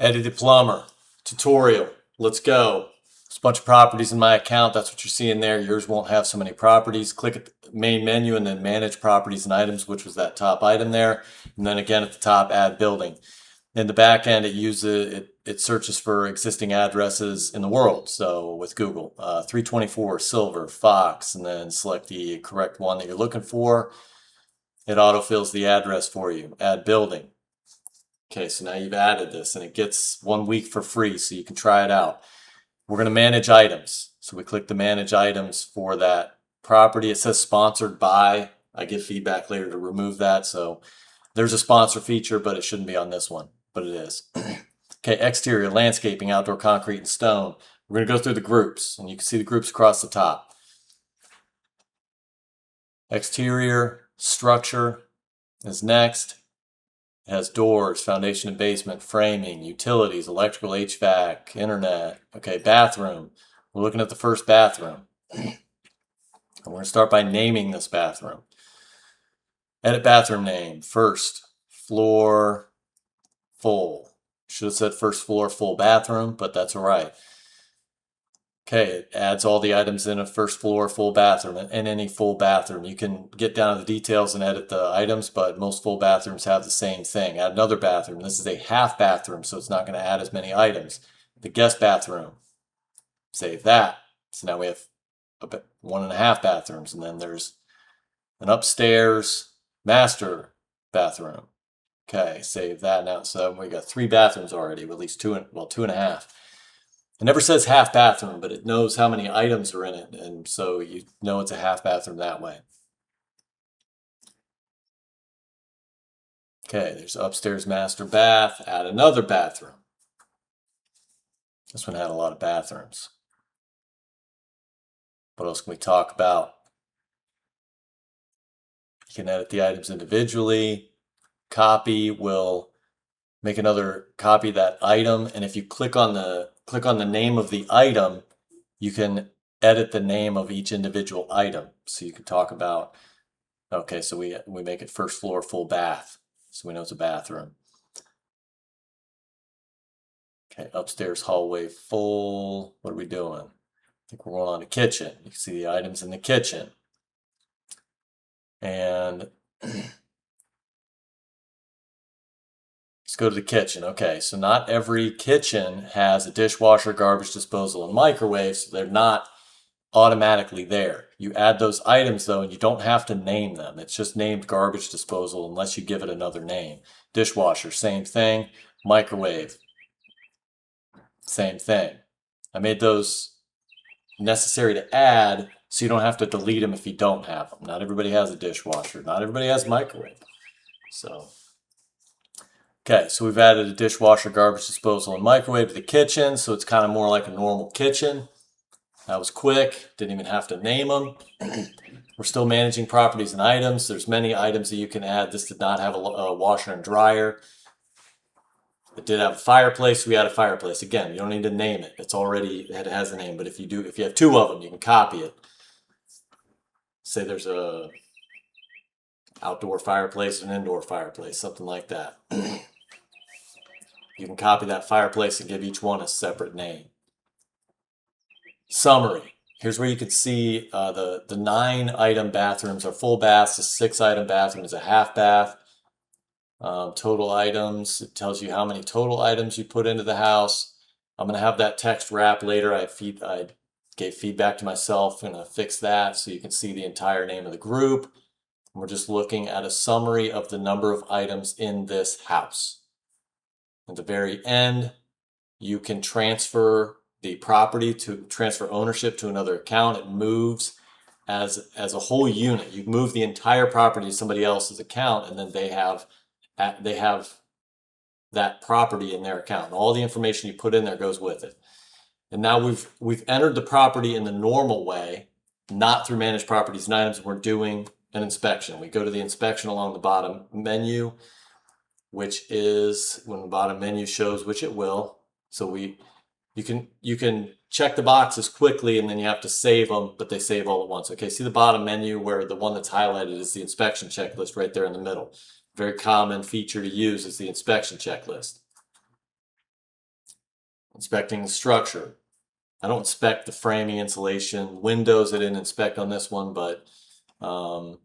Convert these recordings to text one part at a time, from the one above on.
Eddie the Plumber, tutorial. Let's go. There's a bunch of properties in my account. That's what you're seeing there. Yours won't have so many properties. Click at the main menu and then manage properties and items, which was that top item there. And then again at the top, add building. In the back end, it searches for existing addresses in the world. So with Google, 324 Silver Fox, and then select the correct one that you're looking for. It autofills the address for you. Add building. Okay, so now you've added this and it gets 1 week for free, so you can try it out. We're going to manage items. So we click the manage items for that property. It says sponsored by. I get feedback later to remove that. So there's a sponsor feature, but it shouldn't be on this one, but it is. Okay, exterior, landscaping, outdoor concrete and stone. We're going to go through the groups and you can see the groups across the top. Exterior, structure is next. It has doors, foundation and basement, framing, utilities, electrical, HVAC, internet. Okay, bathroom. We're looking at the first bathroom. And we're going to start by naming this bathroom. Edit bathroom name. First floor full. Should have said first floor full bathroom, but that's all right. Okay, it adds all the items in a first floor full bathroom and any full bathroom. You can get down to the details and edit the items, but most full bathrooms have the same thing. Add another bathroom. This is a half bathroom, so it's not going to add as many items. The guest bathroom. Save that. So now we have 1.5 bathrooms, and then there's an upstairs master bathroom. Okay, save that now. So we got 3 bathrooms already, at least 2.5. It never says half bathroom, but it knows how many items are in it, and so you know it's a half bathroom that way. Okay, there's upstairs master bath. Add another bathroom. This one had a lot of bathrooms. What else can we talk about? You can edit the items individually. Copy will make another copy of that item, and if you click on the name of the item, you can edit the name of each individual item. So you can talk about, okay, so we make it first floor full bath, so we know it's a bathroom. Okay, upstairs hallway full. What are we doing? I think we're going on to kitchen. You can see the items in the kitchen. And let's go to the kitchen. Okay, so not every kitchen has a dishwasher, garbage disposal, and microwave, so they're not automatically there. You add those items though, and you don't have to name them. It's just named garbage disposal unless you give it another name. Dishwasher, same thing. Microwave, same thing. I made those necessary to add so you don't have to delete them if you don't have them. Not everybody has a dishwasher. Not everybody has a microwave. So okay, so we've added a dishwasher, garbage disposal, and microwave to the kitchen, so it's kind of more like a normal kitchen. That was quick, didn't even have to name them. We're still managing properties and items. There's many items that you can add. This did not have a washer and dryer. It did have a fireplace, we add a fireplace. Again, you don't need to name it. It has a name, but if you have 2 of them, you can copy it. Say there's a outdoor fireplace and an indoor fireplace, something like that. You can copy that fireplace and give each one a separate name. Summary. Here's where you can see the 9-item bathrooms are full baths. The 6-item bathroom is a half bath. Total items. It tells you how many total items you put into the house. I'm going to have that text wrap later. I gave feedback to myself and I fixed that so you can see the entire name of the group. We're just looking at a summary of the number of items in this house. At the very end, you can transfer the property transfer ownership to another account. It moves as a whole unit. You move the entire property to somebody else's account, and then they have that property in their account. And all the information you put in there goes with it. And now we've entered the property in the normal way, not through manage properties and items. We're doing an inspection. We go to the inspection along the bottom menu, which is when the bottom menu shows, which it will. So you can check the boxes quickly and then you have to save them, but they save all at once. Okay, see the bottom menu where the one that's highlighted is the inspection checklist right there in the middle. Very common feature to use is the inspection checklist. Inspecting the structure. I don't inspect the framing, insulation, windows. I didn't inspect on this one, but so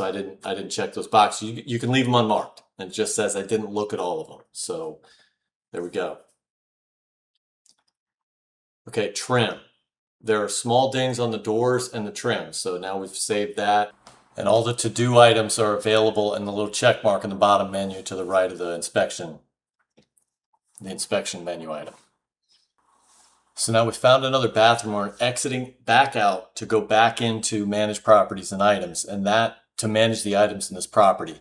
I didn't check those boxes. You can leave them unmarked. It just says I didn't look at all of them. So there we go. Okay, trim. There are small dings on the doors and the trim. So now we've saved that. And all the to-do items are available in the little check mark in the bottom menu to the right of the inspection menu item. So now we found another bathroom. We're exiting back out to go back into manage properties and items, and that to manage the items in this property.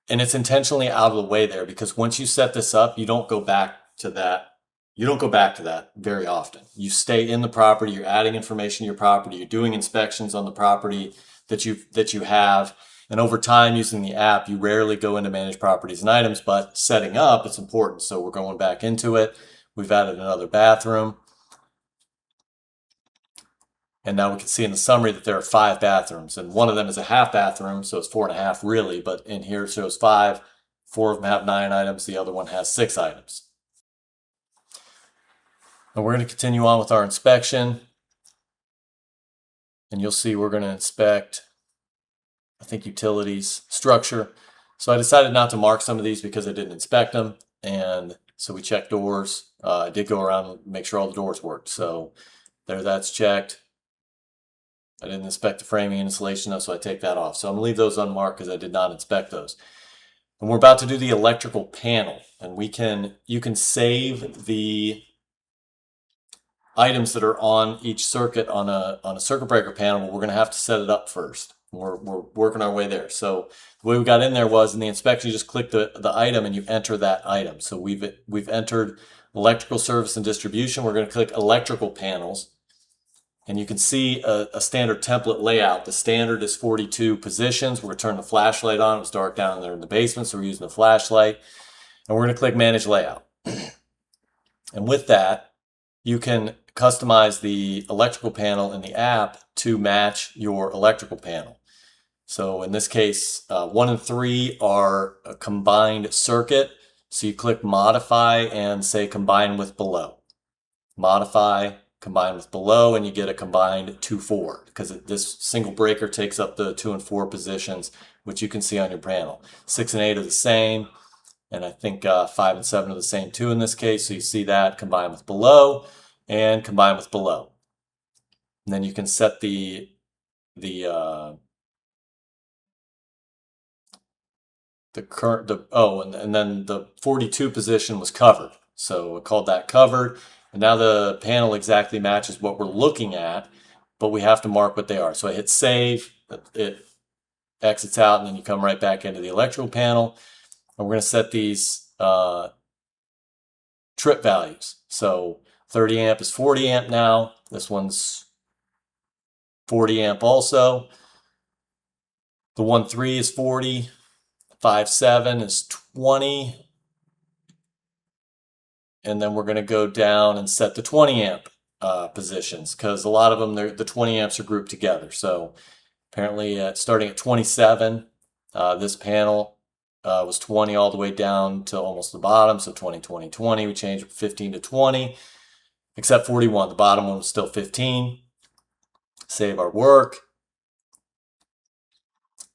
And it's intentionally out of the way there because once you set this up, you don't go back to that. You don't go back to that very often. You stay in the property, you're adding information to your property, you're doing inspections on the property that you have. And over time using the app, you rarely go into manage properties and items, but setting up, it's important. So we're going back into it. We've added another bathroom. And now we can see in the summary that there are 5 bathrooms, and one of them is a half bathroom, so it's 4.5 really, but in here it shows 5. 4 of them have 9 items, the other one has 6 items. And we're going to continue on with our inspection. And you'll see we're going to inspect, I think, utilities, structure. So I decided not to mark some of these because I didn't inspect them. And so we checked doors. I did go around and make sure all the doors worked. So there, that's checked. I didn't inspect the framing and insulation though, so I take that off. So I'm going to leave those unmarked because I did not inspect those. And we're about to do the electrical panel. And you can save the items that are on each circuit on a circuit breaker panel, but we're going to have to set it up first. We're working our way there. So the way we got in there was in the inspection, you just click the item and you enter that item. So we've entered electrical service and distribution. We're going to click electrical panels. And you can see a standard template layout. The standard is 42 positions. We're going to turn the flashlight on. It was dark down there in the basement, so we're using the flashlight. And we're going to click Manage Layout. And with that, you can customize the electrical panel in the app to match your electrical panel. So in this case, 1 and 3 are a combined circuit. So you click Modify and say Combine with Below. Modify, combine with below, and you get a combined 2-4 because this single breaker takes up the 2 and 4 positions, which you can see on your panel. 6 and 8 are the same, and I think 5 and 7 are the same too in this case. So you see that combine with below and combine with below. And then you can set the current, and then the 42 position was covered. So we called that covered. And now the panel exactly matches what we're looking at, but we have to mark what they are. So I hit save, it exits out, and then you come right back into the electrical panel. And we're going to set these trip values. So 30 amp is 40 amp now. This one's 40 amp also. The 1.3 is 40. 5.7 is 20. And then we're going to go down and set the 20 amp positions because a lot of them, the 20 amps are grouped together. So apparently starting at 27, this panel was 20 all the way down to almost the bottom. So 20, 20, 20. We changed 15 to 20, except 41. The bottom one was still 15. Save our work.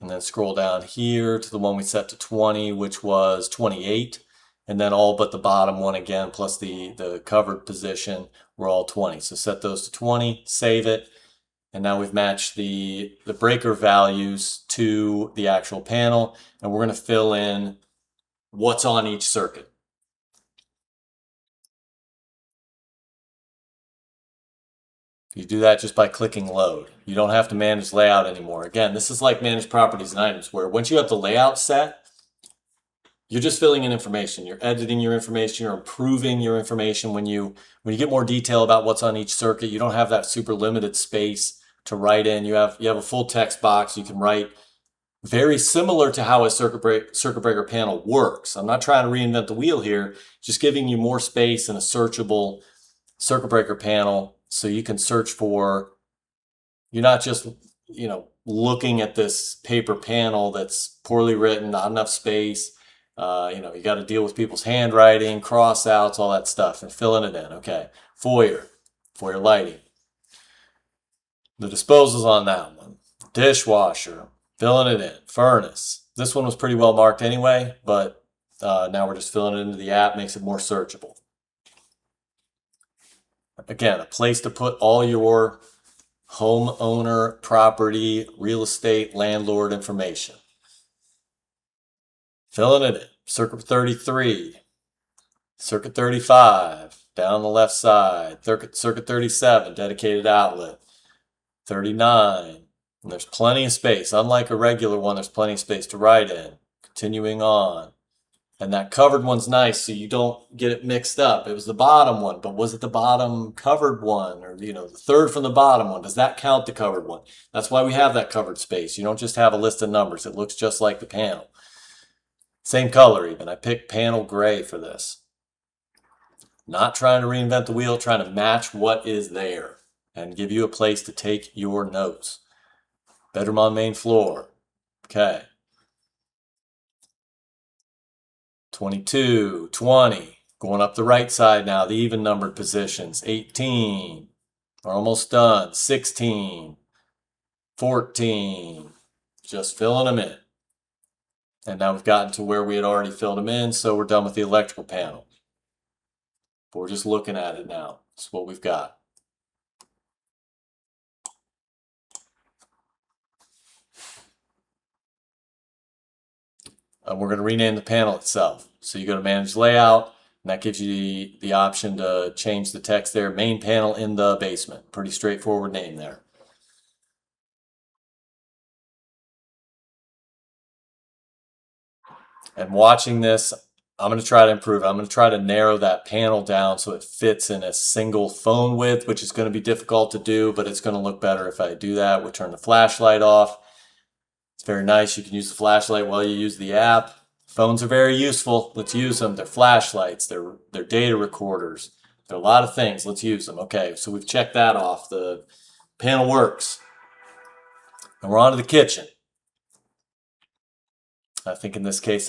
And then scroll down here to the one we set to 20, which was 28. And then all but the bottom one again, plus the covered position, were all 20. So set those to 20, save it. And now we've matched the breaker values to the actual panel. And we're going to fill in what's on each circuit. You do that just by clicking load. You don't have to manage layout anymore. Again, this is like manage properties and items, where once you have the layout set, you're just filling in information. You're editing your information. You're improving your information. When you get more detail about what's on each circuit, you don't have that super limited space to write in. You have a full text box. You can write very similar to how a circuit breaker panel works. I'm not trying to reinvent the wheel here, just giving you more space in a searchable circuit breaker panel so you can search for, you're not just, looking at this paper panel that's poorly written, not enough space, You got to deal with people's handwriting, cross outs, all that stuff, and filling it in. Okay, foyer lighting. The disposals on that one. Dishwasher, filling it in. Furnace. This one was pretty well marked anyway, but now we're just filling it into the app, makes it more searchable. Again, a place to put all your homeowner, property, real estate, landlord information. Filling it in. Circuit 33, Circuit 35, down the left side. Circuit 37, dedicated outlet. 39, and there's plenty of space. Unlike a regular one, there's plenty of space to write in. Continuing on. And that covered one's nice, so you don't get it mixed up. It was the bottom one, but was it the bottom covered one? Or, the third from the bottom one? Does that count the covered one? That's why we have that covered space. You don't just have a list of numbers. It looks just like the panel. Same color even. I picked panel gray for this. Not trying to reinvent the wheel, trying to match what is there and give you a place to take your notes. Bedroom on main floor. Okay. 22, 20, going up the right side now, the even numbered positions. 18, we're almost done. 16, 14, just filling them in. And now we've gotten to where we had already filled them in, so we're done with the electrical panel. But we're just looking at it now. That's what we've got. We're going to rename the panel itself. So you go to Manage Layout, and that gives you the option to change the text there. Main panel in the basement. Pretty straightforward name there. And watching this, I'm going to try to improve. I'm going to try to narrow that panel down so it fits in a single phone width, which is going to be difficult to do, but it's going to look better if I do that. We'll turn the flashlight off. It's very nice. You can use the flashlight while you use the app. Phones are very useful. Let's use them. They're flashlights. They're data recorders. They're a lot of things. Let's use them. Okay, so we've checked that off. The panel works. And we're on to the kitchen. I think in this case,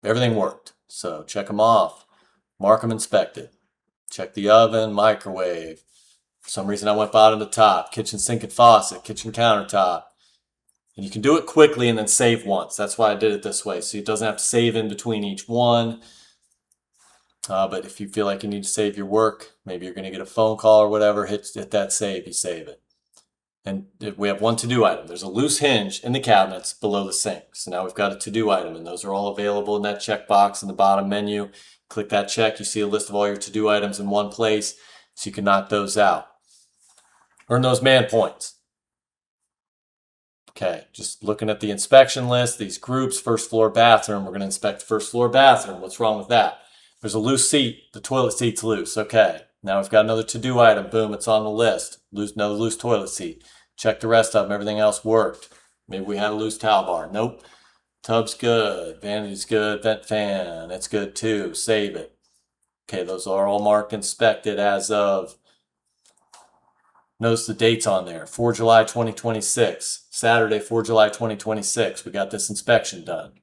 everything worked. So check them off. Mark them inspected. Check the oven, microwave. For some reason, I went bottom to top. Kitchen sink and faucet, kitchen countertop. And you can do it quickly and then save once. That's why I did it this way. So it doesn't have to save in between each one. But if you feel like you need to save your work, maybe you're going to get a phone call or whatever, hit that save, you save it. And we have one to-do item. There's a loose hinge in the cabinets below the sink. So now we've got a to-do item, and those are all available in that checkbox in the bottom menu. Click that check. You see a list of all your to-do items in one place, so you can knock those out. Earn those man points. Okay, just looking at the inspection list, these groups, first floor bathroom. We're going to inspect the first floor bathroom. What's wrong with that? There's a loose seat. The toilet seat's loose. Okay, now we've got another to-do item. Boom, it's on the list. Another loose toilet seat. Check the rest of them. Everything else worked. Maybe we had a loose towel bar. Nope. Tub's good. Vanity's good. Vent fan. It's good too. Save it. Okay, those are all marked inspected as of. Notice the dates on there. 4 July 2026. Saturday, 4 July 2026. We got this inspection done.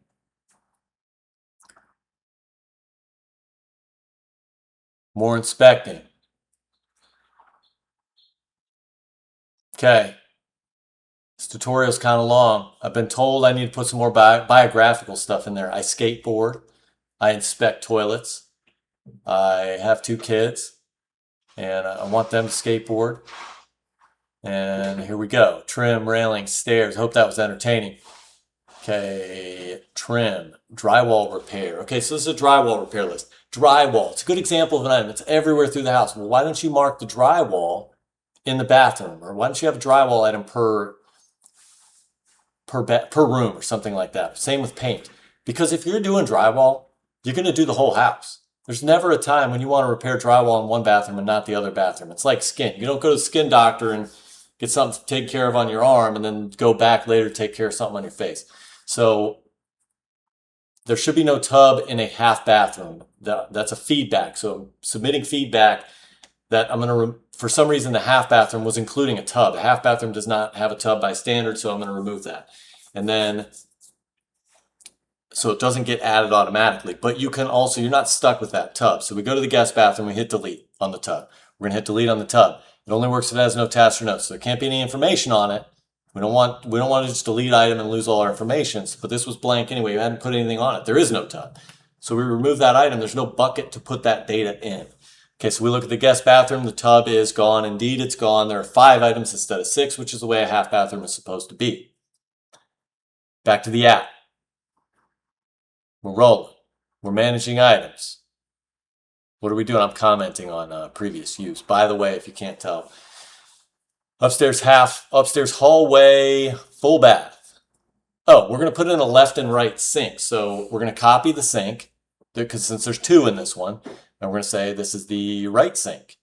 More inspecting. Okay. This tutorial's kind of long. I've been told I need to put some more biographical stuff in there. I skateboard. I inspect toilets. I have 2 kids, and I want them to skateboard. And here we go. Trim, railing, stairs. Hope that was entertaining. Okay, trim, drywall repair. Okay, so this is a drywall repair list. Drywall, it's a good example of an item. It's everywhere through the house. Well, why don't you mark the drywall in the bathroom? Or why don't you have a drywall item per room or something like that? Same with paint. Because if you're doing drywall, you're going to do the whole house. There's never a time when you want to repair drywall in one bathroom and not the other bathroom. It's like skin. You don't go to the skin doctor and get something taken care of on your arm and then go back later to take care of something on your face. So there should be no tub in a half bathroom. That's a feedback. So I'm submitting feedback that I'm going to, for some reason, the half bathroom was including a tub. A half bathroom does not have a tub by standard, so I'm going to remove that. And then so it doesn't get added automatically. But you can also, you're not stuck with that tub. So we go to the guest bathroom, we hit delete on the tub. We're going to hit delete on the tub. It only works if it has no tasks or notes. So there can't be any information on it. We don't want to just delete item and lose all our information. But this was blank anyway. You hadn't put anything on it. There is no tub. So we remove that item. There's no bucket to put that data in. Okay, so we look at the guest bathroom. The tub is gone. Indeed, it's gone. There are 5 items instead of 6, which is the way a half bathroom is supposed to be. Back to the app. We're rolling. We're managing items. What are we doing? I'm commenting on previous use. By the way, if you can't tell, upstairs hallway, full bath. Oh, we're going to put in a left and right sink. So we're going to copy the sink, because since there's 2 in this one, and we're going to say this is the right sink.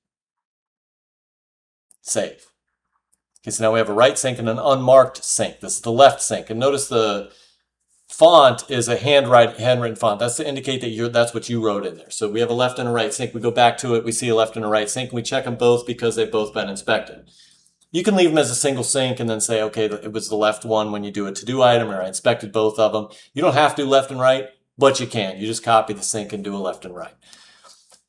Save. Okay, so now we have a right sink and an unmarked sink. This is the left sink. And notice the font is a handwritten font. That's to indicate that that's what you wrote in there. So we have a left and a right sink. We go back to it. We see a left and a right sink. And we check them both because they've both been inspected. You can leave them as a single sink and then say, okay, it was the left one when you do a to-do item, or I inspected both of them. You don't have to do left and right, but you can. You just copy the sink and do a left and right.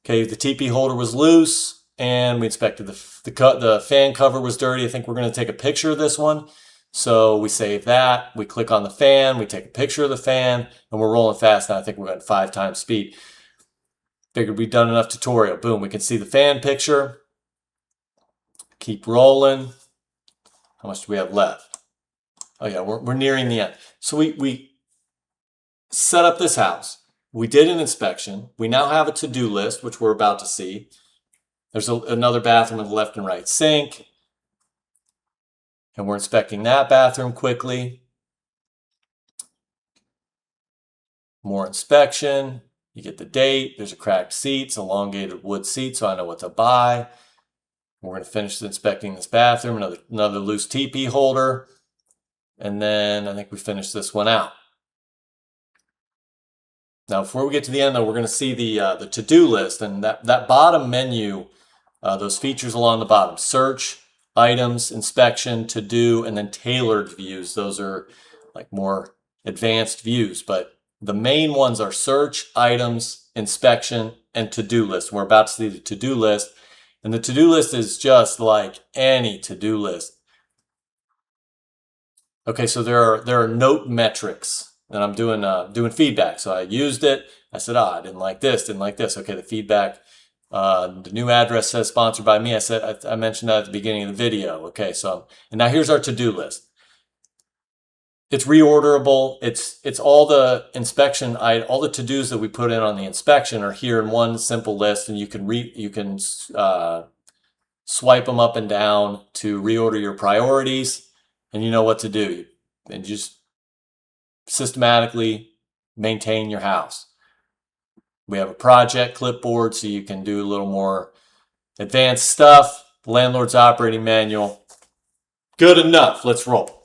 Okay, the TP holder was loose, and we inspected the fan cover was dirty. I think we're going to take a picture of this one. So we save that. We click on the fan. We take a picture of the fan, and we're rolling fast now. I think we're at 5 times speed. Figured we've done enough tutorial. Boom, we can see the fan picture. Keep rolling. How much do we have left? Oh yeah, we're nearing the end. So we set up this house. We did an inspection. We now have a to-do list, which we're about to see. There's another bathroom with a left and right sink. And we're inspecting that bathroom quickly. More inspection. You get the date. There's a cracked seat. It's an elongated wood seat, so I know what to buy. We're going to finish inspecting this bathroom. Another loose TP holder. And then I think we finished this one out. Now, before we get to the end, though, we're going to see the to-do list. And that bottom menu, those features along the bottom, search, items, inspection, to-do, and then tailored views. Those are like more advanced views. But the main ones are search, items, inspection, and to-do list. We're about to see the to-do list. And the to-do list is just like any to-do list. Okay, so there are note metrics. And I'm doing feedback. So I used it. I said, I didn't like this, didn't like this. Okay, the feedback. The new address says sponsored by me. I mentioned that at the beginning of the video. Okay, so and now here's our to-do list. It's reorderable. It's all the inspection, all the to-dos that we put in on the inspection are here in one simple list, and you can swipe them up and down to reorder your priorities, and you know what to do. And just systematically maintain your house. We have a project clipboard so you can do a little more advanced stuff. The landlord's operating manual. Good enough. Let's roll.